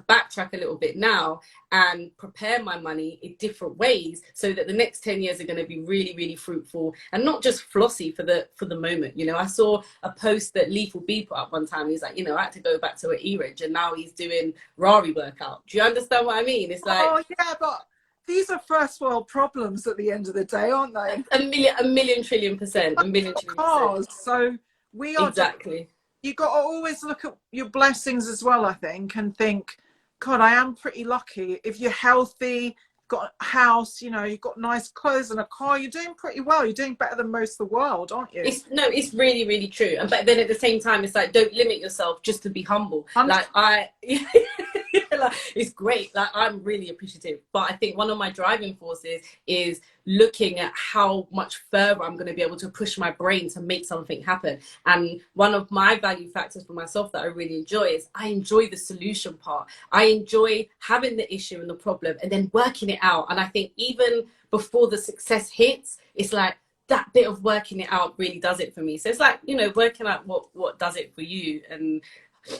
backtrack a little bit now and prepare my money in different ways so that the next 10 years are going to be really, really fruitful and not just flossy for the moment. You know, I saw a post that Lethal B put up one time. He's like, you know, I had to go back to an E-Reg and now he's doing Rari workout. Do you understand what I mean? It's like, oh yeah, but these are first world problems at the end of the day, aren't they? A million trillion percent, a million trillion cars. So we are exactly. You got to always look at your blessings as well, I think, and think, God, I am pretty lucky. If you're healthy, got a house, you know, you've got nice clothes and a car, you're doing pretty well. You're doing better than most of the world, aren't you? It's really, really true. But then at the same time, it's like, don't limit yourself just to be humble. Like like, it's great. Like I'm really appreciative. But I think one of my driving forces is looking at how much further I'm going to be able to push my brain to make something happen. And one of my value factors for myself that I really enjoy is I enjoy the solution part. I enjoy having the issue and the problem and then working it out. And I think even before the success hits, it's like that bit of working it out really does it for me. So it's like, you know, working out what does it for you and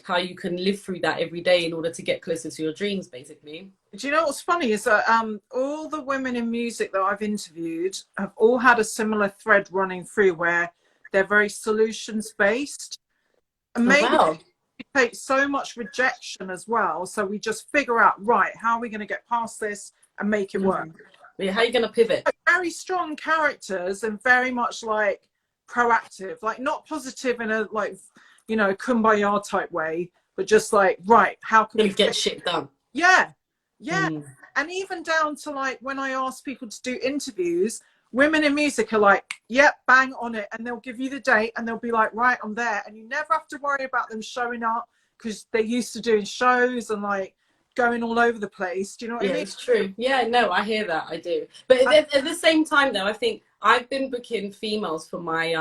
how you can live through that every day in order to get closer to your dreams, basically. Do you know what's funny is that all the women in music that I've interviewed have all had a similar thread running through where they're very solutions based. And maybe we take so much rejection as well. So we just figure out, right, how are we going to get past this and make it work? Yeah, how are you going to pivot? Very strong characters and very much like proactive, like not positive in a like, you know, kumbaya type way, but just like, right, how can we get shit done? Yeah. And even down to like when I ask people to do interviews, women in music are like, yep, bang on it, and they'll give you the date and they'll be like, right, I'm there, and you never have to worry about them showing up because they're used to doing shows and like going all over the place. Do you know what I mean? Yeah, it's true. Yeah, no, I hear that. I do. But at the same time though, I think I've been booking females for my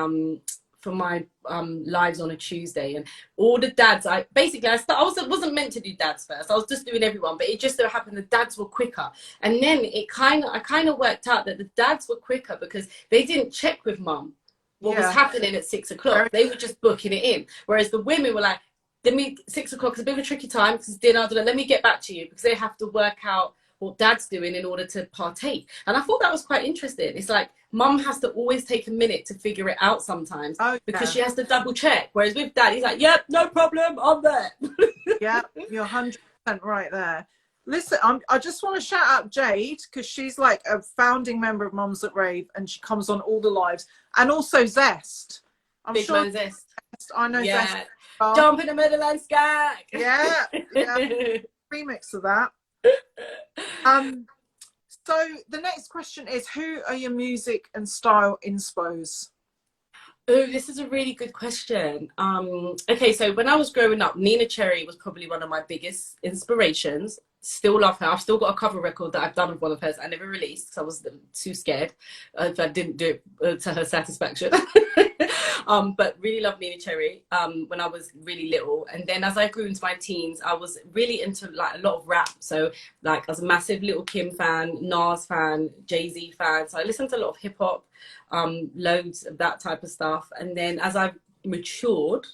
lives on a Tuesday, and all the dads, I wasn't meant to do dads first. I was just doing everyone, but it just so happened the dads were quicker. And then I kind of worked out that the dads were quicker because they didn't check with mum what was happening at 6 o'clock. They were just booking it in. Whereas the women were like, 6 o'clock is a bit of a tricky time because it's dinner, let me get back to you, because they have to work out what dad's doing in order to partake. And I thought that was quite interesting. It's like mum has to always take a minute to figure it out sometimes because she has to double check. Whereas with dad, he's like, yep, no problem, I'm there. Yeah, you're 100% right there. Listen, I just want to shout out Jade because she's like a founding member of Mums at Rave and she comes on all the lives. And also Zest. I'm Big sure man Zest. I know Zest. Jump in the middle and skag. Yeah. Remix of that. So the next question is, who are your music and style inspos? Oh, this is a really good question. Okay, so when I was growing up, Nina Cherry was probably one of my biggest inspirations. Still love her. I've still got a cover record that I've done with one of hers. I never released because I was too scared if I didn't do it to her satisfaction. But really love Nina Cherry when I was really little. And then as I grew into my teens, I was really into like a lot of rap. So like I was a massive Little Kim fan, Nas fan, Jay-Z fan. So I listened to a lot of hip hop, loads of that type of stuff. And then as I've matured,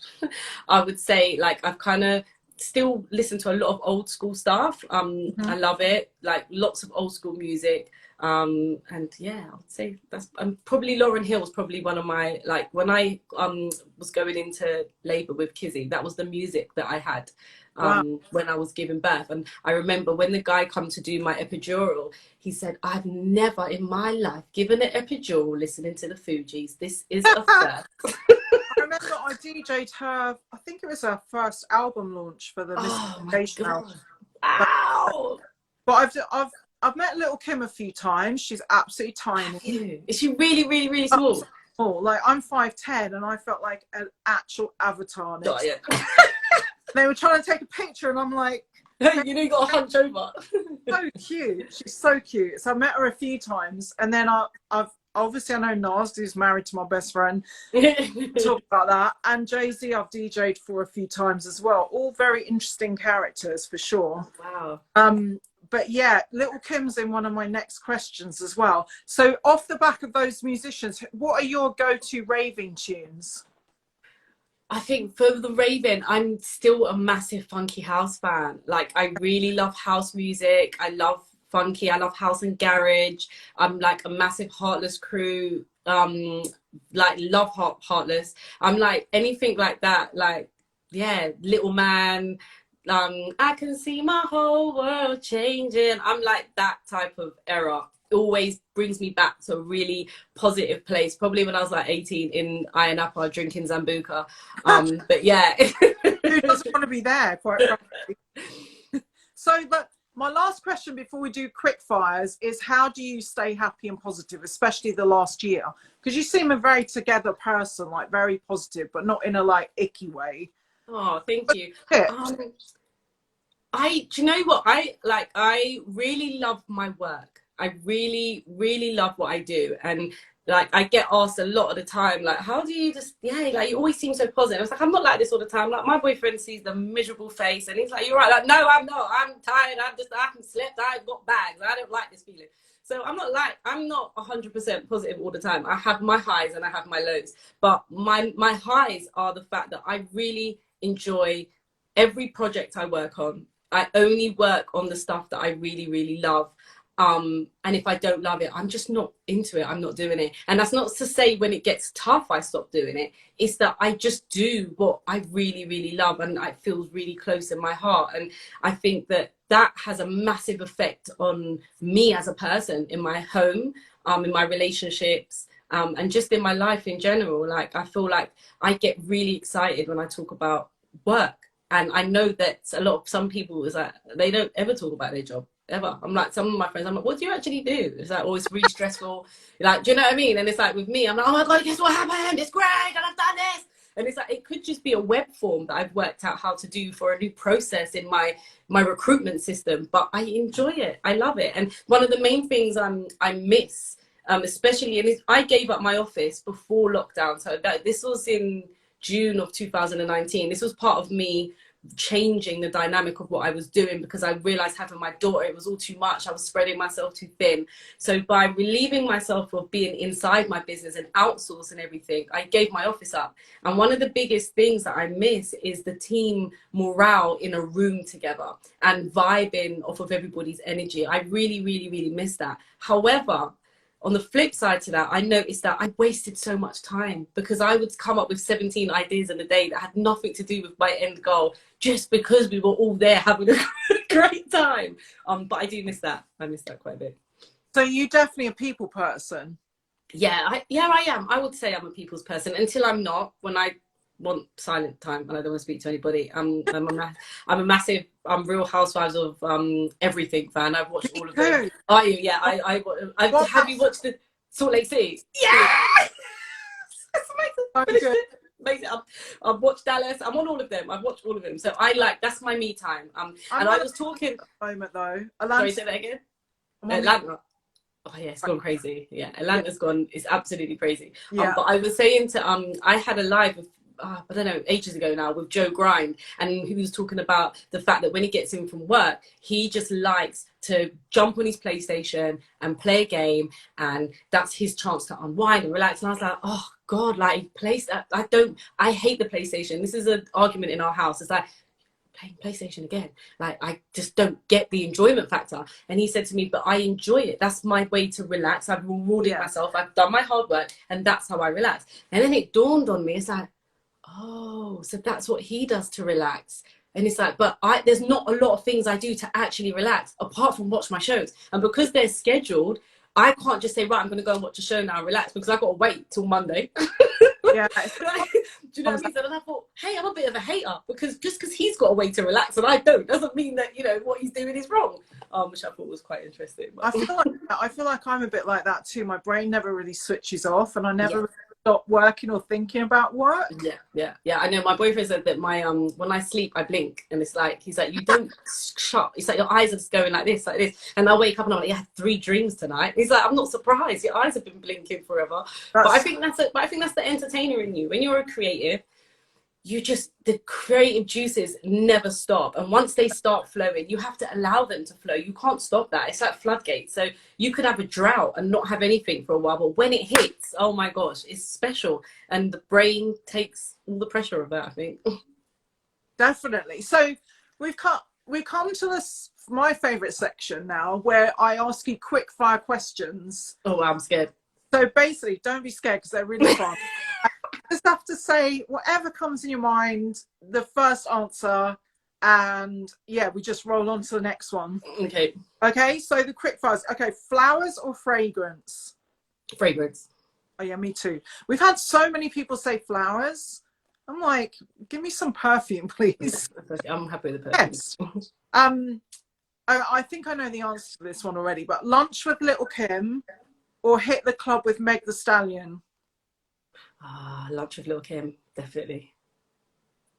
I would say like I've kind of still listen to a lot of old school stuff. I love it, like lots of old school music. And yeah, I would say that's probably Lauryn Hill's probably one of my, like, when I was going into labor with Kizzy, that was the music that I had when I was giving birth. And I remember when the guy come to do my epidural, he said, I've never in my life given an epidural listening to the Fugees. This is a first. I remember I DJ'd her, I think it was her first album launch for the Miseducation album. Wow. But I've met Little Kim a few times. She's absolutely tiny. Is she really, really, really small? Oh, like I'm 5'10" and I felt like an actual avatar. They were trying to take a picture and I'm like, you know, you got to hunch over. So cute. She's so cute. So I met her a few times, and then I've obviously I know Nas, who's married to my best friend. Talk about that. And Jay-Z I've DJ'd for a few times as well. All very interesting characters for sure. Wow. But yeah, Little Kim's in one of my next questions as well. So off the back of those musicians, what are your go-to raving tunes? I think for the raving, I'm still a massive funky house fan. Like, I really love house music. I love funky. I love house and garage. I'm like a massive Heartless crew. Like, love Heartless. I'm like anything like that. Like, yeah, Little Man. I can see my whole world changing. I'm like that type of era. Always brings me back to a really positive place. Probably when I was like 18 in Ayanapa drinking Zambuca. But yeah. Who doesn't want to be there, quite frankly? So my last question before we do quick fires is, how do you stay happy and positive, especially the last year? Because you seem a very together person, like very positive, but not in a like icky way. Oh, thank you. Do you know what? I really love my work. I really, really love what I do. And like, I get asked a lot of the time, like, how do you just, like, you always seem so positive. It's like, I'm not like this all the time. Like, my boyfriend sees the miserable face and he's like, you're right. Like, no, I'm not. I'm tired. I haven't slept. I've got bags. I don't like this feeling. So I'm not 100% positive all the time. I have my highs and I have my lows. But my highs are the fact that I really enjoy every project I work on. I only work on the stuff that I really, really love. And if I don't love it, I'm just not into it. I'm not doing it. And that's not to say when it gets tough, I stop doing it. It's that I just do what I really, really love, and it feels really close in my heart. And I think that has a massive effect on me as a person, in my home, in my relationships, and just in my life in general. Like, I feel like I get really excited when I talk about work. And I know that some people is like, they don't ever talk about their job. Ever. I'm like, some of my friends, I'm like, what do you actually do? It's like, oh, it's really stressful. Like, do you know what I mean? And it's like, with me, I'm like, oh my God, guess what happened? It's great, and I've done this. And it's like, it could just be a web form that I've worked out how to do for a new process in my recruitment system. But I enjoy it. I love it. And one of the main things I miss, especially, and I gave up my office before lockdown. So this was in June of 2019. This was part of me changing the dynamic of what I was doing, because I realized having my daughter, it was all too much. I was spreading myself too thin. So by relieving myself of being inside my business and outsourcing everything, I gave my office up. And one of the biggest things that I miss is the team morale in a room together and vibing off of everybody's energy. I really, really, really miss that. However, on the flip side to that, I noticed that I wasted so much time, because I would come up with 17 ideas in a day that had nothing to do with my end goal, just because we were all there having a great time. But I do miss that. I miss that quite a bit. So you're definitely a people person. Yeah, I am. I would say I'm a people's person until I'm not. When I want silent time and I don't want to speak to anybody. I'm a massive Real Housewives of everything fan. I've watched all of them. Are you? Yeah, I have you watched the Salt Lake City? Yeah, it's amazing. Amazing. I've watched Dallas. I'm on all of them. I've watched all of them. So that's my me time. And I was talking at the moment though. Sorry, say that again. Atlanta. Oh yeah, it's gone crazy. Yeah, Atlanta's gone. It's absolutely crazy. Yeah. But I was saying to I had a live with, I don't know, ages ago now, with Joe Grind, and he was talking about the fact that when he gets in from work, he just likes to jump on his PlayStation and play a game, and that's his chance to unwind and relax. And I was like, oh God, like I hate the PlayStation. This is an argument in our house. It's like, playing PlayStation again. Like, I just don't get the enjoyment factor. And he said to me, but I enjoy it. That's my way to relax. I've rewarded myself. I've done my hard work, and that's how I relax. And then it dawned on me, it's like, oh, so that's what he does to relax. And it's like, but there's not a lot of things I do to actually relax apart from watch my shows. And because they're scheduled, I can't just say, right, I'm going to go and watch a show now and relax, because I've got to wait till Monday. Yeah. Do you know what I mean? So then I thought, hey, I'm a bit of a hater, because just because he's got a way to relax and I don't, doesn't mean that, you know, what he's doing is wrong. Which I thought was quite interesting. But... I feel like I'm a bit like that too. My brain never really switches off, and I never really stop working or thinking about work. Yeah. I know my boyfriend said that my when I sleep I blink, and it's like, he's like, you don't shut. It's like your eyes are just going like this, and I wake up and I'm like, yeah, I had 3 dreams tonight. He's like, I'm not surprised. Your eyes have been blinking forever. But I think that's the entertainer in you. When you're a creative, the creative juices never stop, and once they start flowing, you have to allow them to flow. You can't stop that. It's like floodgates. So you could have a drought and not have anything for a while, but when it hits, oh my gosh, it's special, and the brain takes all the pressure of that, I think. Definitely. So we come to this, my favorite section now, where I ask you quick fire questions. Oh, I'm scared. So basically, don't be scared, because they're really fun. Just have to say whatever comes in your mind, the first answer, and we just roll on to the next one. Okay, so the quick fires. Okay, flowers or fragrance? Fragrance. Oh yeah, me too. We've had so many people say flowers. I'm like, give me some perfume, please. I'm happy with the perfume. Yes. I think I know the answer to this one already, but lunch with Little Kim or hit the club with Meg the Stallion? Lunch with Little Kim, definitely.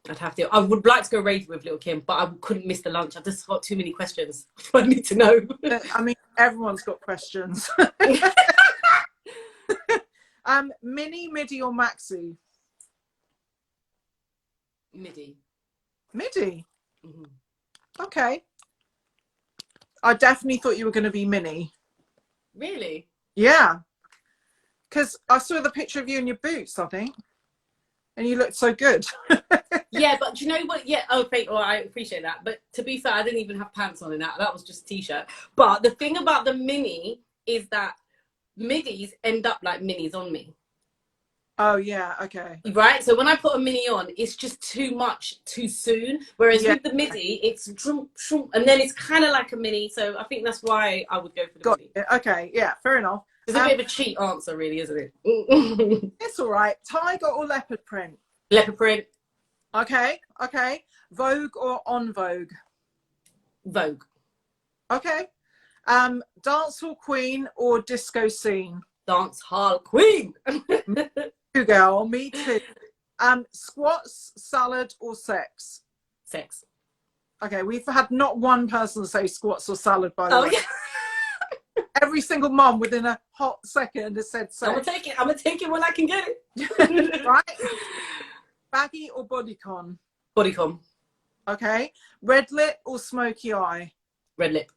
I'd have to. I would like to go rave with Little Kim, but I couldn't miss the lunch. I've just got too many questions I need to know. I mean, everyone's got questions. Mini, midi, or maxi? Midi. Midi? Mm-hmm. Okay. I definitely thought you were going to be mini. Really? Yeah. Because I saw the picture of you in your boots, I think. And you looked so good. Yeah, but do you know what? Yeah, I appreciate that. But to be fair, I didn't even have pants on in that. That was just a t-shirt. But the thing about the mini is that midis end up like minis on me. Oh, yeah, okay. Right? So when I put a mini on, it's just too much too soon. Whereas with the midi, it's and then it's kind of like a mini. So I think that's why I would go for the mini. Okay, yeah, fair enough. It's a bit of a cheat answer, really, isn't it? It's all right. Tiger or leopard print? Leopard print. Okay. Vogue or on Vogue? Vogue. Okay. Dance hall queen or disco scene? Dance hall queen. Me too, girl. Me too. Squats, salad or sex? Sex. Okay, we've had not one person say squats or salad, by the way. Yeah. Every single mum within a hot second has said sex. I'm gonna take it when I can get it. Right? Baggy or bodycon? Bodycon. Okay. Red lip or smoky eye? Red lip.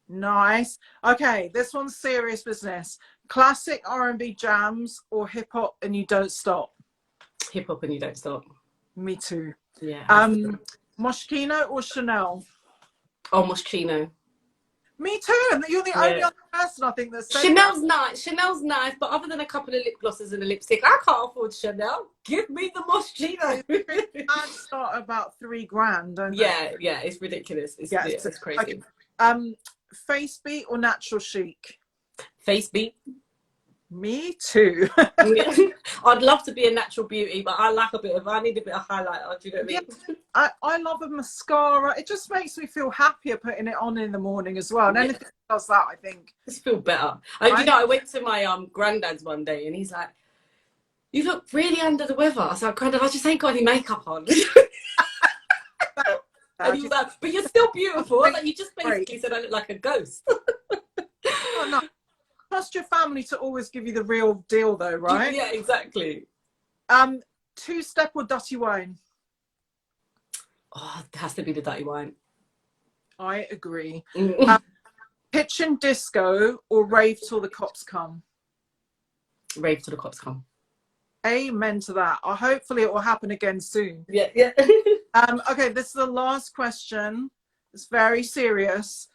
Nice. Okay, this one's serious business. Classic R&B jams or hip hop and you don't stop? Hip hop and you don't stop. Me too. Yeah. Moschino or Chanel? Oh, Moschino. Me too. And you're the only other person I think that's Chanel's nice. Chanel's nice, but other than a couple of lip glosses and a lipstick, I can't afford Chanel. Give me the Moschino. I start about $3,000, don't they? Yeah, it's ridiculous. It's crazy. Okay. Face beat or natural chic? Face beat. Me too. I'd love to be a natural beauty, but I need a bit of highlighter. Do you know what I mean? I love a mascara. It just makes me feel happier putting it on in the morning as well. And anything that does that, I think. Just feel better. I went to my granddad's one day and he's like, you look really under the weather. I was like, Granddad, I just ain't got any makeup on. And he was like, but you're still beautiful. I was like, you just basically said I look like a ghost. Oh, no. Trust your family to always give you the real deal, though, right? Yeah, exactly. Two-step or dirty wine? Oh, it has to be the dirty wine. I agree. Kitchen disco or rave till the cops come? Rave till the cops come. Amen to that. Hopefully it will happen again soon. Yeah. Okay, this is the last question. It's very serious.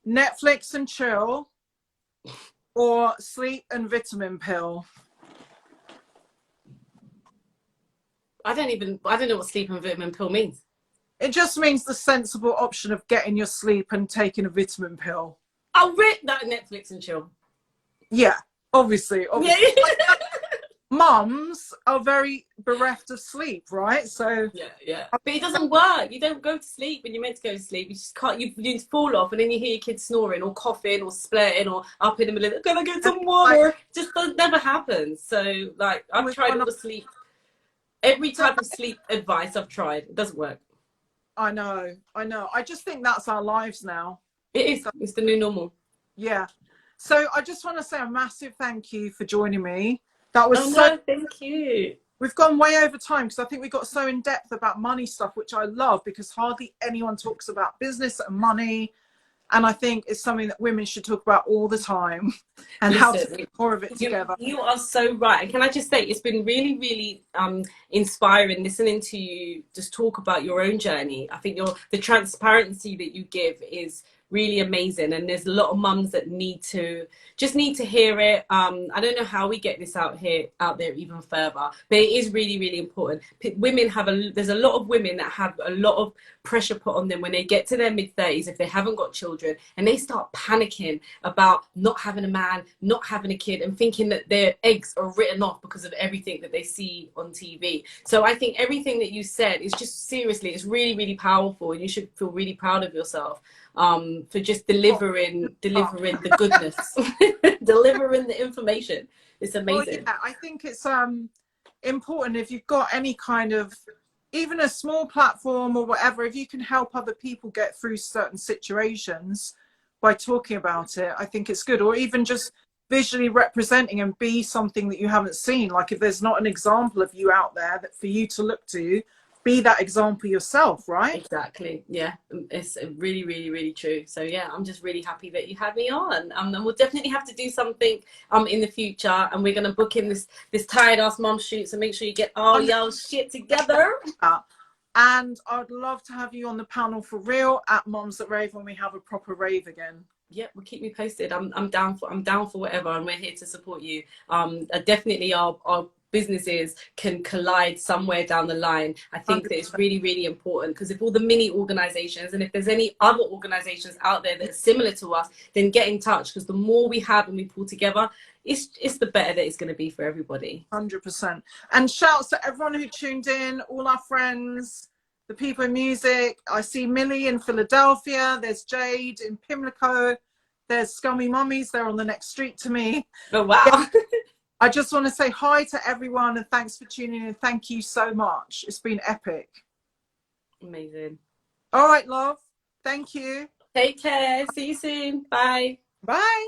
Netflix and chill or sleep and vitamin pill? I don't know what sleep and vitamin pill means. It just means the sensible option of getting your sleep and taking a vitamin pill. I'll rip that Netflix and chill. Yeah, obviously. Yeah. Mums are very bereft of sleep, right? So yeah. But it doesn't work. You don't go to sleep when you're meant to go to sleep. You just can't. You fall off, and then you hear your kids snoring or coughing or splitting or up in the middle. Can I get some water? It just never happens. So like, I've tried all the sleep, every type of sleep advice I've tried. It doesn't work. I know. I just think that's our lives now. It is. It's the new normal. Yeah. So I just want to say a massive thank you for joining me. That was no, thank you. We've gone way over time because I think we got so in depth about money stuff, which I love because hardly anyone talks about business and money. And I think it's something that women should talk about all the time and how to get more of it together. You are so right. And can I just say, it's been really, really inspiring listening to you just talk about your own journey. I think the transparency that you give is really amazing, and there's a lot of mums that need to hear it. I don't know how we get this out there even further, but it is really, really important. There's a lot of women that have a lot of pressure put on them when they get to their mid-30s if they haven't got children, and they start panicking about not having a man, not having a kid, and thinking that their eggs are written off because of everything that they see on TV. So I think everything that you said is just, seriously, it's really, really powerful, and you should feel really proud of yourself for just delivering the goodness, delivering the information. It's amazing. Well, yeah, I think it's important if you've got any kind of, even a small platform or whatever, if you can help other people get through certain situations by talking about it, I think it's good. Or even just visually representing and be something that you haven't seen. Like if there's not an example of you out there that for you to look to, be that example yourself, right? Exactly. Yeah, it's really, really, really true. So yeah, I'm just really happy that you had me on. And we'll definitely have to do something in the future, and we're gonna book in this tired ass mom shoot, so make sure you get all y'all shit together. And I'd love to have you on the panel for real at Moms at Rave when we have a proper rave again. Yeah, well, keep me posted. I'm down for whatever, and we're here to support you. Definitely our businesses can collide somewhere down the line. I think that it's really, really important, because if all the mini organizations, and if there's any other organizations out there that are similar to us, then get in touch, because the more we have and we pull together, it's the better that it's going to be for everybody. 100%. And shouts to everyone who tuned in, all our friends, the people in music. I see Millie in Philadelphia. There's Jade in Pimlico. There's Scummy Mummies. They're on the next street to me. Oh, wow. Yeah. I just want to say hi to everyone and thanks for tuning in. Thank you so much. It's been epic. Amazing. All right, love. Thank you. Take care. See you soon. Bye. Bye.